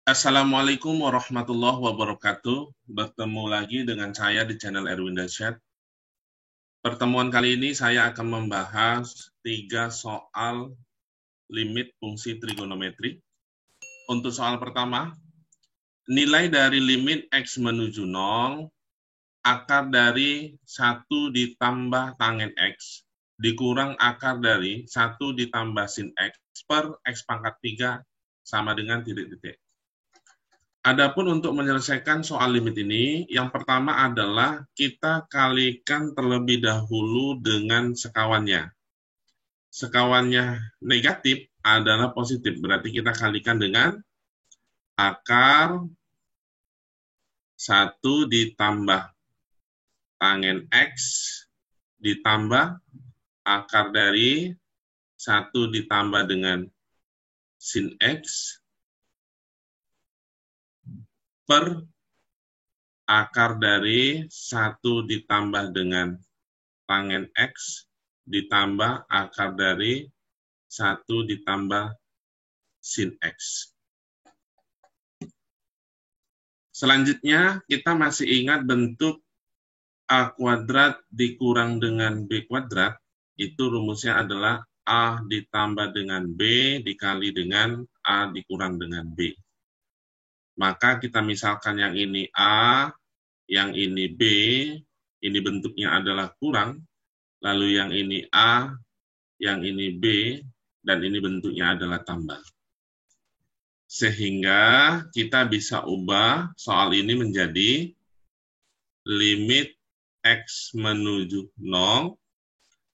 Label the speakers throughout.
Speaker 1: Assalamualaikum warahmatullahi wabarakatuh. Bertemu lagi dengan saya di channel Erwin Dasyat. Pertemuan kali ini saya akan membahas 3 soal limit fungsi trigonometri. Untuk soal pertama, nilai dari limit X menuju 0, akar dari 1 ditambah tangen X, dikurang akar dari 1 ditambah sin X per X pangkat 3 sama dengan titik-titik. Adapun untuk menyelesaikan soal limit ini, yang pertama adalah kita kalikan terlebih dahulu dengan sekawannya. Sekawannya negatif adalah positif, berarti kita kalikan dengan akar 1 ditambah tangen X ditambah akar dari 1 ditambah dengan sin X per akar dari 1 ditambah dengan tangen X ditambah akar dari 1 ditambah sin X. Selanjutnya, kita masih ingat bentuk A kuadrat dikurang dengan B kuadrat, itu rumusnya adalah A ditambah dengan B dikali dengan A dikurang dengan B. Maka kita misalkan yang ini A, yang ini B, ini bentuknya adalah kurang, lalu yang ini A, yang ini B, dan ini bentuknya adalah tambah. Sehingga kita bisa ubah soal ini menjadi limit X menuju 0,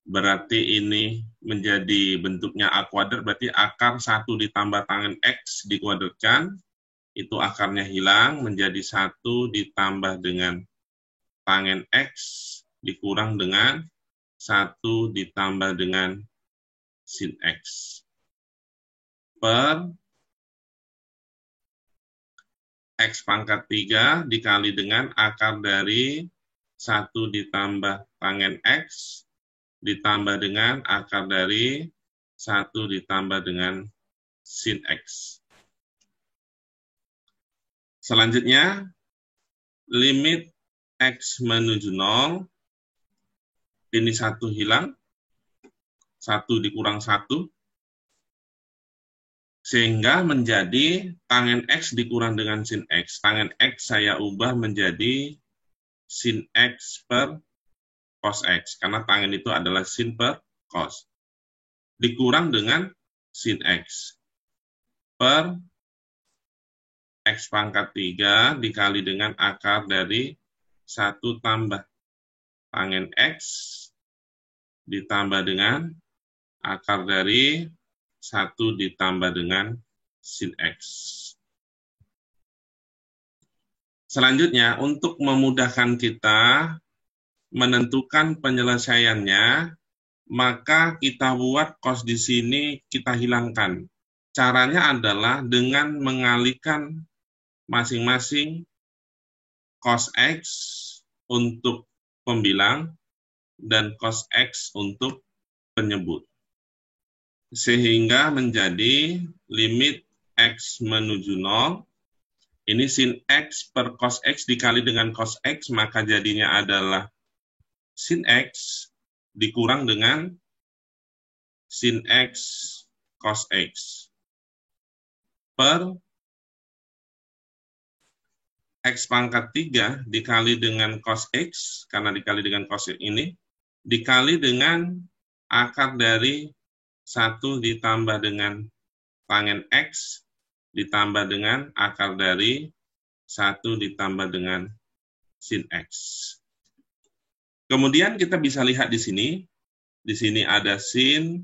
Speaker 1: berarti ini menjadi bentuknya A kuadrat, berarti akar 1 ditambah tangen X dikuadratkan, itu akarnya hilang menjadi 1 ditambah dengan tangen X dikurang dengan 1 ditambah dengan sin X per X pangkat 3 dikali dengan akar dari 1 ditambah tangen X ditambah dengan akar dari 1 ditambah dengan sin X. Selanjutnya, limit X menuju 0, ini 1 hilang, 1 dikurang 1, sehingga menjadi tangen X dikurang dengan sin X. Tangen X saya ubah menjadi sin X per cos X, karena tangen itu adalah sin per cos. Dikurang dengan sin X per X pangkat 3 dikali dengan akar dari 1 tambah tangen X ditambah dengan akar dari 1 ditambah dengan sin X. Selanjutnya, untuk memudahkan kita menentukan penyelesaiannya, maka kita buat cos di sini kita hilangkan. Caranya adalah dengan mengalihkan masing-masing cos X untuk pembilang dan cos X untuk penyebut. Sehingga menjadi limit X menuju 0, ini sin X per cos X dikali dengan cos X, maka jadinya adalah sin X dikurang dengan sin X cos X per X pangkat 3 dikali dengan cos X, karena dikali dengan cos X ini, dikali dengan akar dari 1 ditambah dengan tangen X, ditambah dengan akar dari 1 ditambah dengan sin X. Kemudian kita bisa lihat di sini ada sin,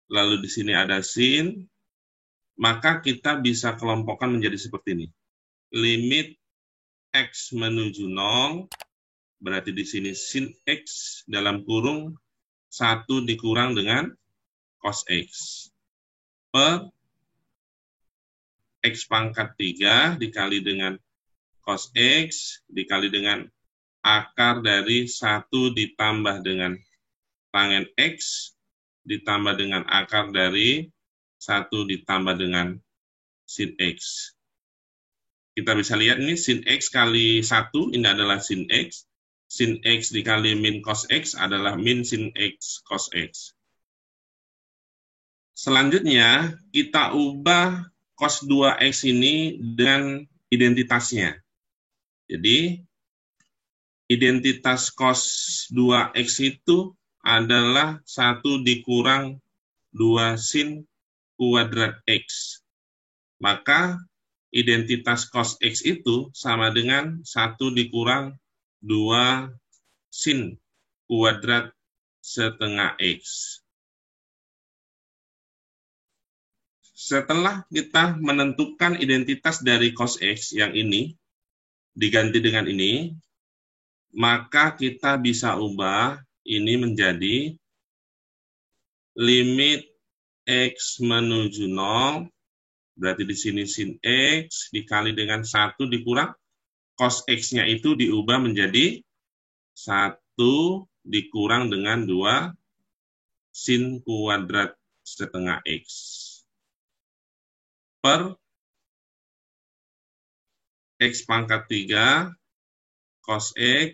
Speaker 1: lalu di sini ada sin, maka kita bisa kelompokkan menjadi seperti ini. Limit X menuju 0, berarti di sini sin X dalam kurung 1 dikurang dengan cos X per X pangkat 3 dikali dengan cos X dikali dengan akar dari 1 ditambah dengan tangen X ditambah dengan akar dari 1 ditambah dengan sin X. Kita bisa lihat ini sin X kali 1, ini adalah sin X. Sin X dikali min cos X adalah min sin X cos X. Selanjutnya, kita ubah cos 2X ini dengan identitasnya. Jadi, identitas cos 2X itu adalah 1 dikurang 2 sin kuadrat X. Maka, identitas cos X itu sama dengan 1 dikurang 2 sin kuadrat setengah X. Setelah kita menentukan identitas dari cos X yang ini, diganti dengan ini, maka kita bisa ubah ini menjadi limit X menuju 0, berarti di sini sin X dikali dengan 1 dikurang, cos X-nya itu diubah menjadi 1 dikurang dengan 2 sin kuadrat setengah X. Per X pangkat 3 cos X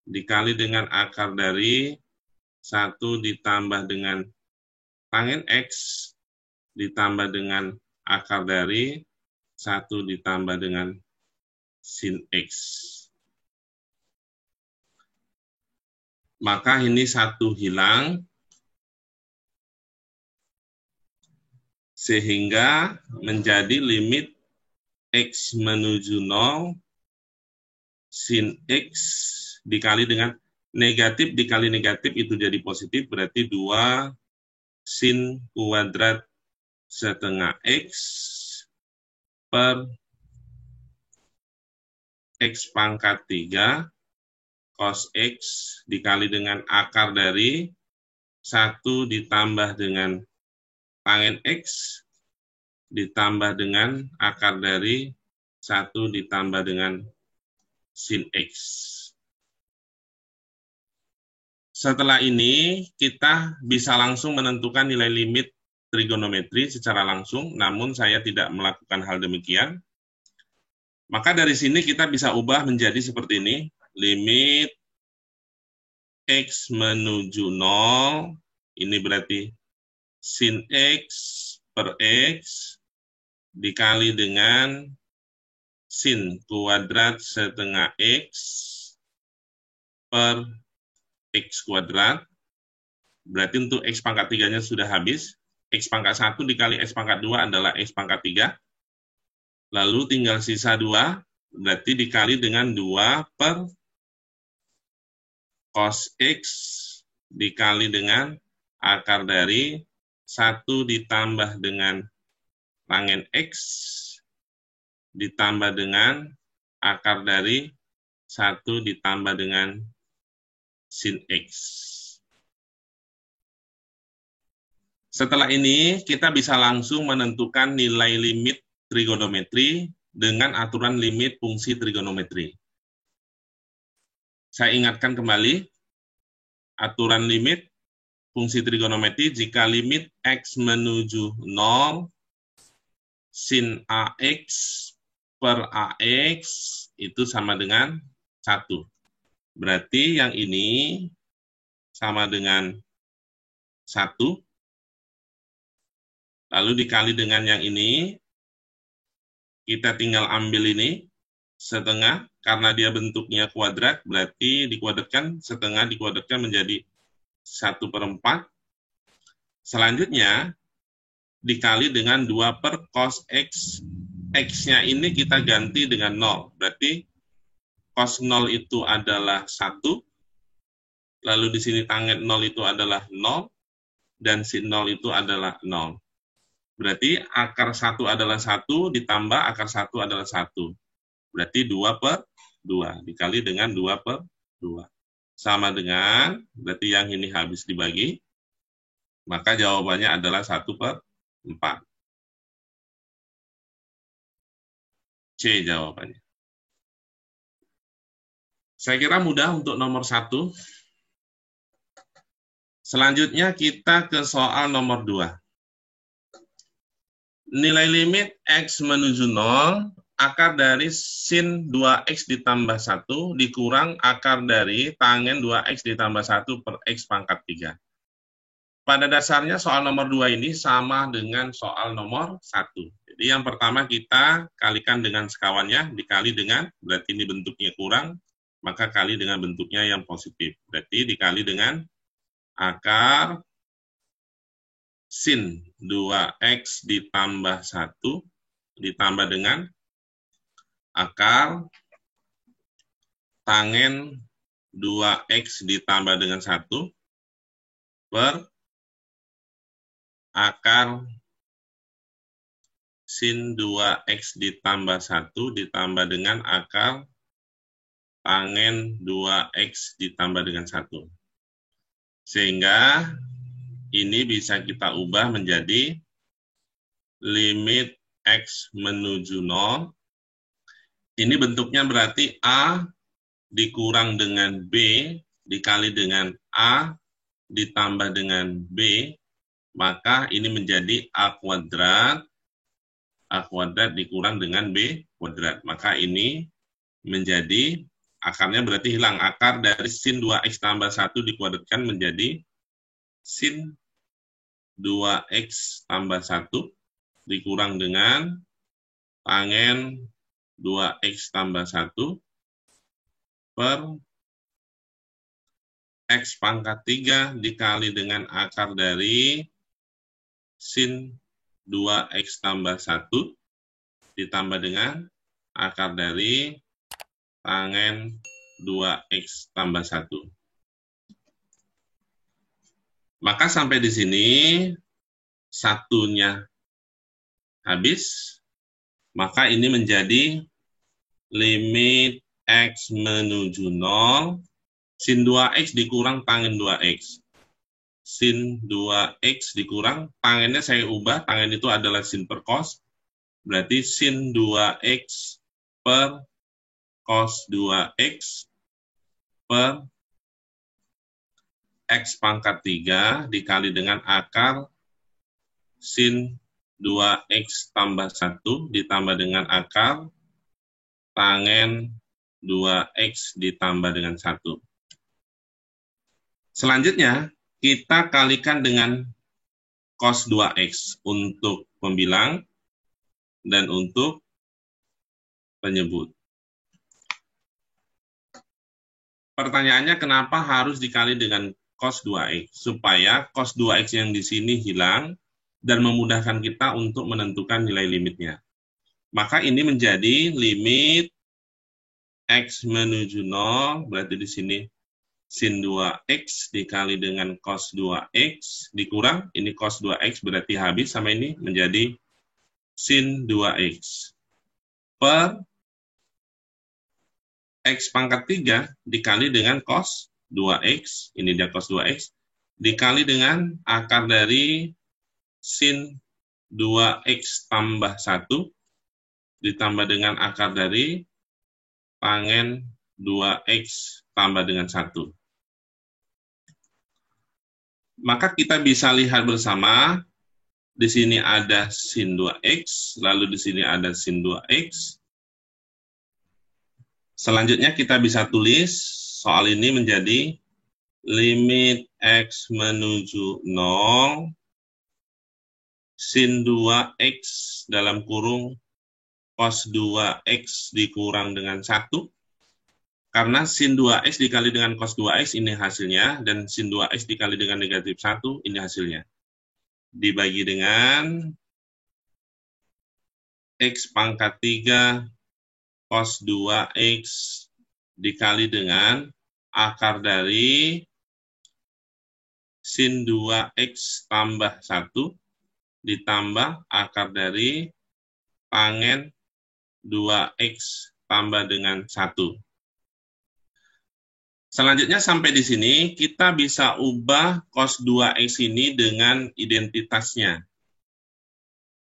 Speaker 1: dikali dengan akar dari 1 ditambah dengan tangen X ditambah dengan akar dari 1 ditambah dengan sin X. Maka ini 1 hilang, sehingga menjadi limit X menuju 0 sin X dikali dengan negatif dikali negatif itu jadi positif, berarti 2 sin kuadrat setengah X per X pangkat 3 cos X dikali dengan akar dari 1 ditambah dengan tangen X ditambah dengan akar dari 1 ditambah dengan sin X. Setelah ini, kita bisa langsung menentukan nilai limit trigonometri secara langsung, namun saya tidak melakukan hal demikian. Maka dari sini kita bisa ubah menjadi seperti ini, limit X menuju 0, ini berarti sin X per X dikali dengan sin kuadrat setengah X per X kuadrat. Berarti untuk X pangkat 3-nya sudah habis. X pangkat 1 dikali X pangkat 2 adalah X pangkat 3. Lalu tinggal sisa 2, berarti dikali dengan 2 per cos X dikali dengan akar dari 1 ditambah dengan tangen X ditambah dengan akar dari 1 ditambah dengan sin X. Setelah ini, kita bisa langsung menentukan nilai limit trigonometri dengan aturan limit fungsi trigonometri. Saya ingatkan kembali, aturan limit fungsi trigonometri jika limit X menuju 0, sin AX per AX itu sama dengan 1. Berarti yang ini sama dengan 1. Lalu dikali dengan yang ini, kita tinggal ambil ini, setengah, karena dia bentuknya kuadrat, berarti dikuadratkan, setengah dikuadratkan menjadi 1/4. Selanjutnya, dikali dengan 2 per cos X. X-nya ini kita ganti dengan 0. Berarti cos 0 itu adalah 1. Lalu di sini tangen 0 itu adalah 0. Dan sin 0 itu adalah 0. Berarti akar 1 adalah 1, ditambah akar 1 adalah 1. Berarti 2 per 2. Dikali dengan 2 per 2. Sama dengan, berarti yang ini habis dibagi. Maka jawabannya adalah 1/4. C jawabannya. Saya kira mudah untuk nomor 1. Selanjutnya kita ke soal nomor 2. Nilai limit X menuju 0, akar dari sin 2X ditambah 1 dikurang akar dari tangen 2X ditambah 1 per X pangkat 3. Pada dasarnya soal nomor 2 ini sama dengan soal nomor 1. Jadi yang pertama kita kalikan dengan sekawannya, dikali dengan, berarti ini bentuknya kurang, maka kali dengan bentuknya yang positif. Berarti dikali dengan akar sin 2X ditambah 1 ditambah dengan akar tangen 2X ditambah dengan 1 per akar sin 2X ditambah 1 ditambah dengan akar tangen 2X ditambah dengan 1. Sehingga ini bisa kita ubah menjadi limit X menuju 0. Ini bentuknya berarti A dikurang dengan B dikali dengan A ditambah dengan B, maka ini menjadi A kuadrat dikurang dengan B kuadrat. Maka ini menjadi, akarnya berarti hilang. Akar dari sin 2X tambah 1 dikuadratkan menjadi sin 2X tambah 1 dikurang dengan tangen 2X tambah 1 per X pangkat 3 dikali dengan akar dari sin 2X tambah 1 ditambah dengan akar dari tangen 2X tambah 1. Maka sampai di sini satunya habis, maka ini menjadi limit X menuju 0, sin 2X dikurang tangen 2X. Sin 2X dikurang, tangennya saya ubah, tangen itu adalah sin per cos, berarti sin 2X per cos 2X per X pangkat 3 dikali dengan akar sin 2X tambah 1 ditambah dengan akar tangen 2X ditambah dengan 1. Selanjutnya, kita kalikan dengan cos 2X untuk pembilang dan untuk penyebut. Pertanyaannya, kenapa harus dikali dengan cos 2X? Supaya cos 2X yang di sini hilang dan memudahkan kita untuk menentukan nilai limitnya. Maka ini menjadi limit X menuju 0, berarti di sini sin 2X dikali dengan cos 2X dikurang, ini cos 2X berarti habis sama ini menjadi sin 2X per X pangkat 3 dikali dengan cos 2X, ini dia cos 2X, dikali dengan akar dari sin 2X tambah 1 ditambah dengan akar dari tangen 2X tambah dengan 1. Maka kita bisa lihat bersama, di sini ada sin 2X, lalu di sini ada sin 2X. Selanjutnya kita bisa tulis soal ini menjadi limit X menuju 0, sin 2X dalam kurung cos 2X dikurang dengan 1, karena sin 2X dikali dengan cos 2X ini hasilnya, dan sin 2X dikali dengan negatif 1 ini hasilnya. Dibagi dengan X pangkat 3 cos 2X dikali dengan akar dari sin 2X tambah 1 ditambah akar dari tangen 2X tambah dengan 1. Selanjutnya sampai di sini kita bisa ubah cos 2X ini dengan identitasnya.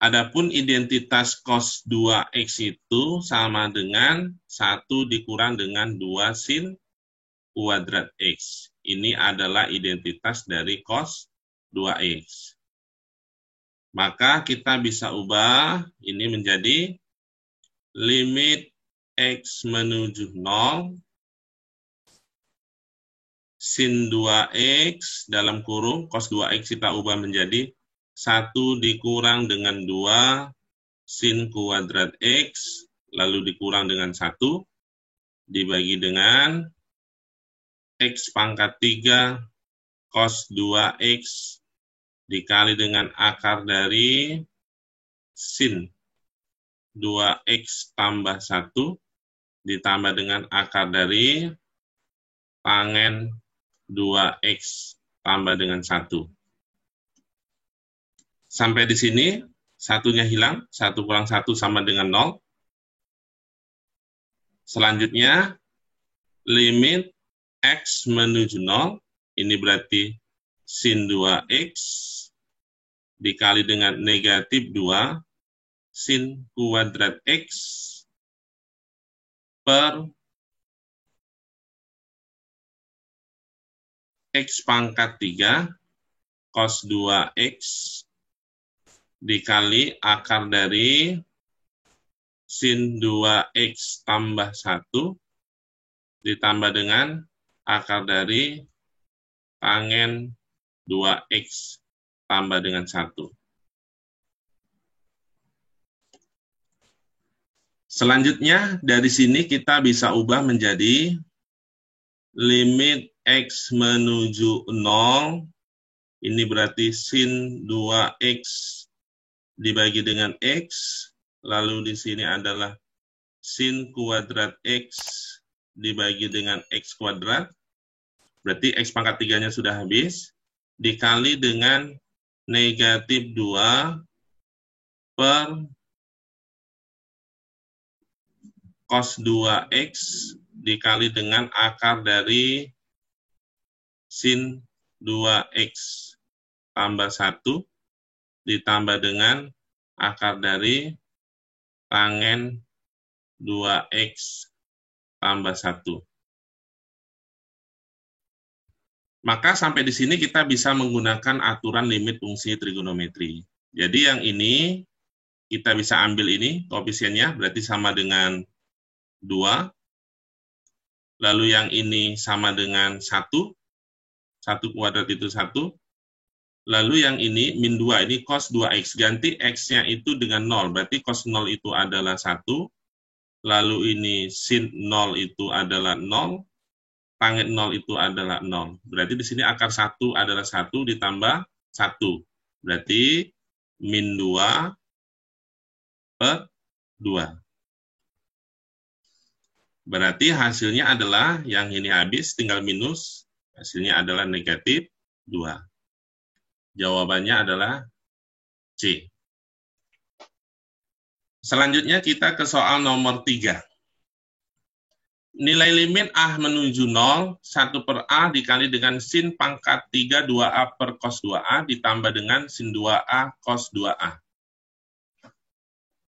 Speaker 1: Adapun identitas cos 2X itu sama dengan 1 dikurang dengan 2 sin kuadrat X. Ini adalah identitas dari cos 2X. Maka kita bisa ubah ini menjadi limit X menuju 0 sin 2X dalam kurung cos 2X kita ubah menjadi 1 dikurang dengan 2 sin kuadrat X, lalu dikurang dengan 1, dibagi dengan X pangkat 3 cos 2X dikali dengan akar dari sin 2X tambah 1 ditambah dengan akar dari tangen 2X tambah dengan 1. Sampai di sini, satunya hilang, 1 kurang 1 sama dengan 0. Selanjutnya, limit X menuju 0, ini berarti sin 2X dikali dengan negatif 2 sin kuadrat X per X pangkat 3 cos 2X dikali akar dari sin 2X tambah 1 ditambah dengan akar dari tangen 2X tambah dengan 1. Selanjutnya, dari sini kita bisa ubah menjadi limit X menuju 0, ini berarti sin 2X dibagi dengan X, lalu di sini adalah sin kuadrat X dibagi dengan X kuadrat, berarti X pangkat 3-nya sudah habis, dikali dengan negatif 2 per cos 2X dikali dengan akar dari sin 2X tambah 1 ditambah dengan akar dari tangen 2X tambah 1. Maka sampai di sini kita bisa menggunakan aturan limit fungsi trigonometri. Jadi yang ini kita bisa ambil ini koefisiennya berarti sama dengan 2. Lalu yang ini sama dengan 1. 1 kuadrat itu 1. Lalu yang ini min 2, ini cos 2X. Ganti X-nya itu dengan 0, berarti cos 0 itu adalah 1. Lalu ini sin 0 itu adalah 0. Tangen 0 itu adalah 0. Berarti di sini akar 1 adalah 1 ditambah 1. Berarti min 2 per 2. Berarti hasilnya adalah yang ini habis, tinggal minus. Hasilnya adalah negatif 2. Jawabannya adalah C. Selanjutnya kita ke soal nomor 3. Nilai limit A menuju 0, 1 per A dikali dengan sin pangkat 3 2A per cos 2A ditambah dengan sin 2A cos 2A.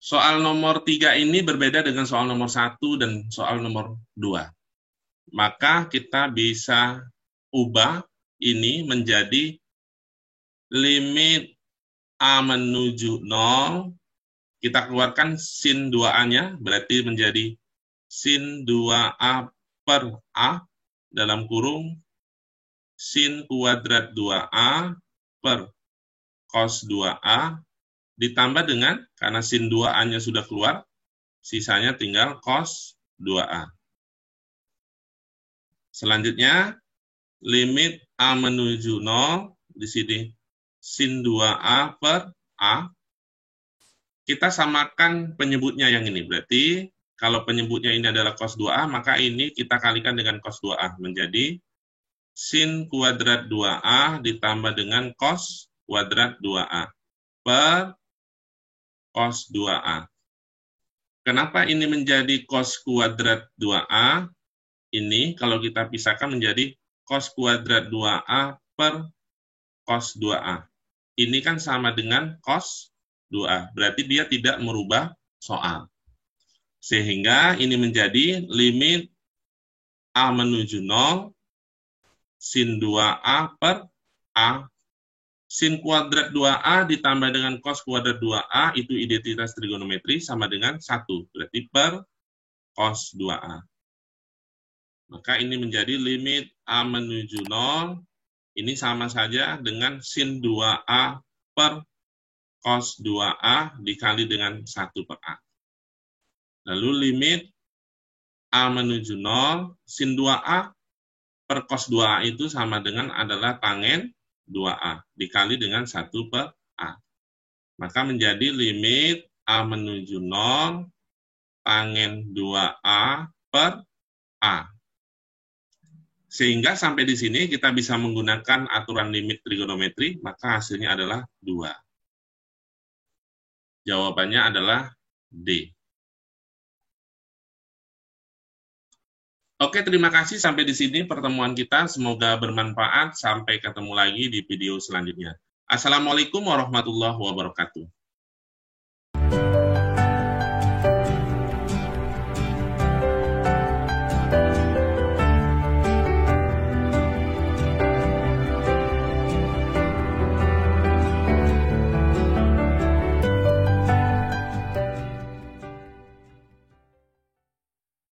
Speaker 1: Soal nomor 3 ini berbeda dengan soal nomor 1 dan soal nomor 2. Maka kita bisa ubah ini menjadi limit A menuju 0, kita keluarkan sin 2A-nya, berarti menjadi sin 2A per A, dalam kurung sin kuadrat 2A per cos 2A, ditambah dengan, karena sin 2A-nya sudah keluar, sisanya tinggal cos 2A. Selanjutnya, limit A menuju 0, di sini sin 2A per A, kita samakan penyebutnya yang ini. Berarti kalau penyebutnya ini adalah cos 2A, maka ini kita kalikan dengan cos 2A. Menjadi sin kuadrat 2A ditambah dengan cos kuadrat 2A per cos 2A. Kenapa ini menjadi cos kuadrat 2A? Ini kalau kita pisahkan menjadi cos kuadrat 2A per cos 2A. Ini kan sama dengan cos 2A. Berarti dia tidak merubah soal. Sehingga ini menjadi limit A menuju 0, sin 2A per A. Sin kuadrat 2A ditambah dengan cos kuadrat 2A itu identitas trigonometri sama dengan 1. Berarti per cos 2A. Maka ini menjadi limit A menuju 0. Ini sama saja dengan sin 2A per cos 2A dikali dengan 1 per A. Lalu limit A menuju 0, sin 2A per cos 2A itu sama dengan adalah tangen 2A dikali dengan 1 per A. Maka menjadi limit A menuju 0 tangen 2A per A. Sehingga sampai di sini kita bisa menggunakan aturan limit trigonometri, maka hasilnya adalah 2. Jawabannya adalah D. Oke, terima kasih sampai di sini pertemuan kita. Semoga bermanfaat. Sampai ketemu lagi di video selanjutnya. Assalamualaikum warahmatullahi wabarakatuh.